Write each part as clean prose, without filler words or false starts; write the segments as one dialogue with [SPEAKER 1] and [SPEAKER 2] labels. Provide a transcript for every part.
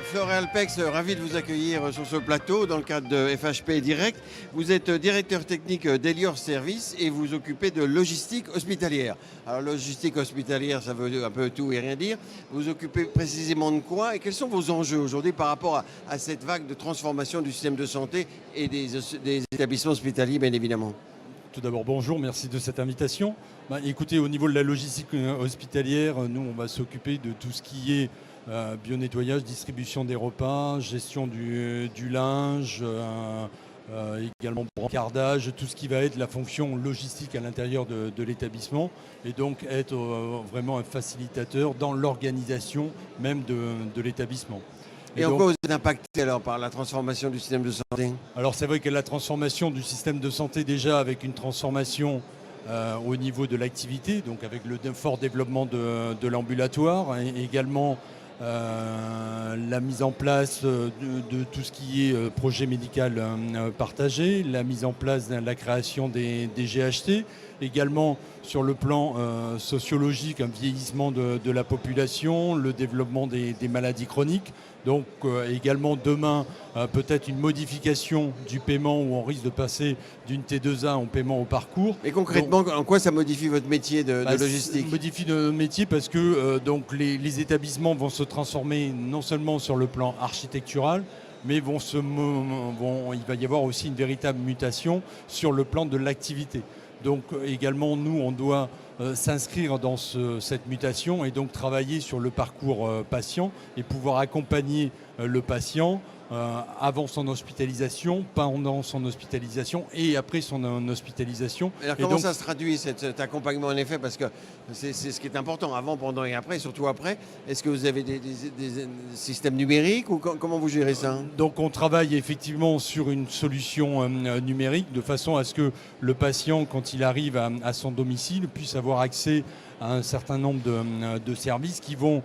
[SPEAKER 1] Floréal Pex, ravi de vous accueillir sur ce plateau dans le cadre de FHP Direct. Vous êtes directeur technique d'Elior Service et vous occupez de logistique hospitalière. Alors logistique hospitalière, ça veut un peu tout et rien dire. Vous occupez précisément de quoi et quels sont vos enjeux aujourd'hui par rapport à cette vague de transformation du système de santé et des établissements hospitaliers, bien évidemment?
[SPEAKER 2] Tout d'abord, bonjour, merci de cette invitation. Écoutez, au niveau de la logistique hospitalière, nous, on va s'occuper de tout ce qui est bio-nettoyage, distribution des repas, gestion du linge, également brancardage, tout ce qui va être la fonction logistique à l'intérieur de l'établissement et donc être vraiment un facilitateur dans l'organisation même de l'établissement.
[SPEAKER 1] Et en quoi vous êtes impacté alors par la transformation du système de santé?
[SPEAKER 2] Alors c'est vrai que la transformation du système de santé déjà avec une transformation au niveau de l'activité, donc avec le fort développement de l'ambulatoire, et également la mise en place de tout ce qui est projet médical partagé, la mise en place de la création des GHT, également sur le plan sociologique, un vieillissement de la population, le développement des maladies chroniques. Donc également demain, peut-être une modification du paiement où on risque de passer d'une T2A en paiement au parcours.
[SPEAKER 1] Et concrètement, en quoi ça modifie votre métier de logistique?
[SPEAKER 2] Ça modifie notre métier parce que donc les établissements vont se transformer non seulement sur le plan architectural, mais il va y avoir aussi une véritable mutation sur le plan de l'activité. Donc également, nous, on doit s'inscrire dans cette mutation et donc travailler sur le parcours patient et pouvoir accompagner le patient avant son hospitalisation, pendant son hospitalisation et après son hospitalisation.
[SPEAKER 1] Alors comment ça se traduit cet accompagnement en effet? Parce que c'est ce qui est important, avant, pendant et après, surtout après. Est-ce que vous avez des systèmes numériques ou comment vous gérez ça?
[SPEAKER 2] Donc on travaille effectivement sur une solution numérique de façon à ce que le patient, quand il arrive à son domicile, puisse avoir accès à un certain nombre de services qui vont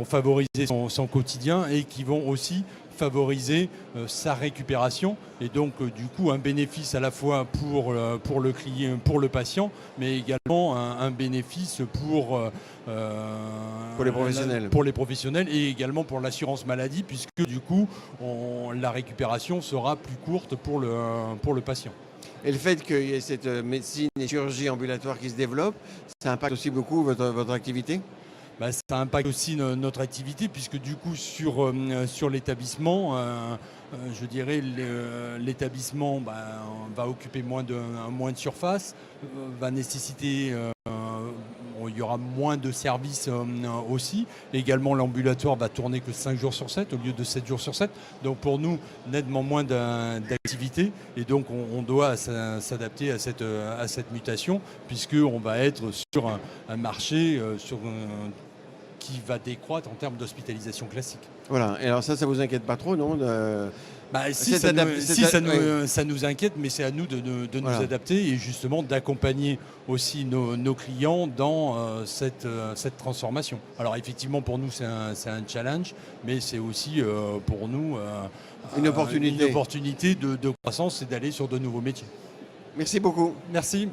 [SPEAKER 2] favoriser son quotidien et qui vont aussi favoriser sa récupération et donc du coup un bénéfice à la fois pour le client, pour le patient, mais également un bénéfice pour les professionnels et également pour l'assurance maladie puisque du coup la récupération sera plus courte pour le patient.
[SPEAKER 1] Et le fait qu'il y ait cette médecine et chirurgie ambulatoire qui se développe, ça impacte aussi beaucoup votre activité?
[SPEAKER 2] Ça impacte aussi notre activité puisque du coup sur l'établissement, je dirais l'établissement va occuper moins de surface, va nécessiter, il y aura moins de services aussi. Également l'ambulatoire va tourner que 5 jours sur 7 au lieu de 7 jours sur 7. Donc pour nous, nettement moins d'activité et donc on doit s'adapter à cette mutation puisqu'on va être sur un marché qui va décroître en termes d'hospitalisation classique.
[SPEAKER 1] Voilà, et alors ça vous inquiète pas trop, non?
[SPEAKER 2] Ça nous inquiète, mais c'est à nous de nous adapter et justement d'accompagner aussi nos clients dans cette transformation. Alors effectivement, pour nous, c'est un challenge, mais c'est aussi pour nous
[SPEAKER 1] une opportunité
[SPEAKER 2] de croissance et d'aller sur de nouveaux métiers.
[SPEAKER 1] Merci beaucoup.
[SPEAKER 2] Merci.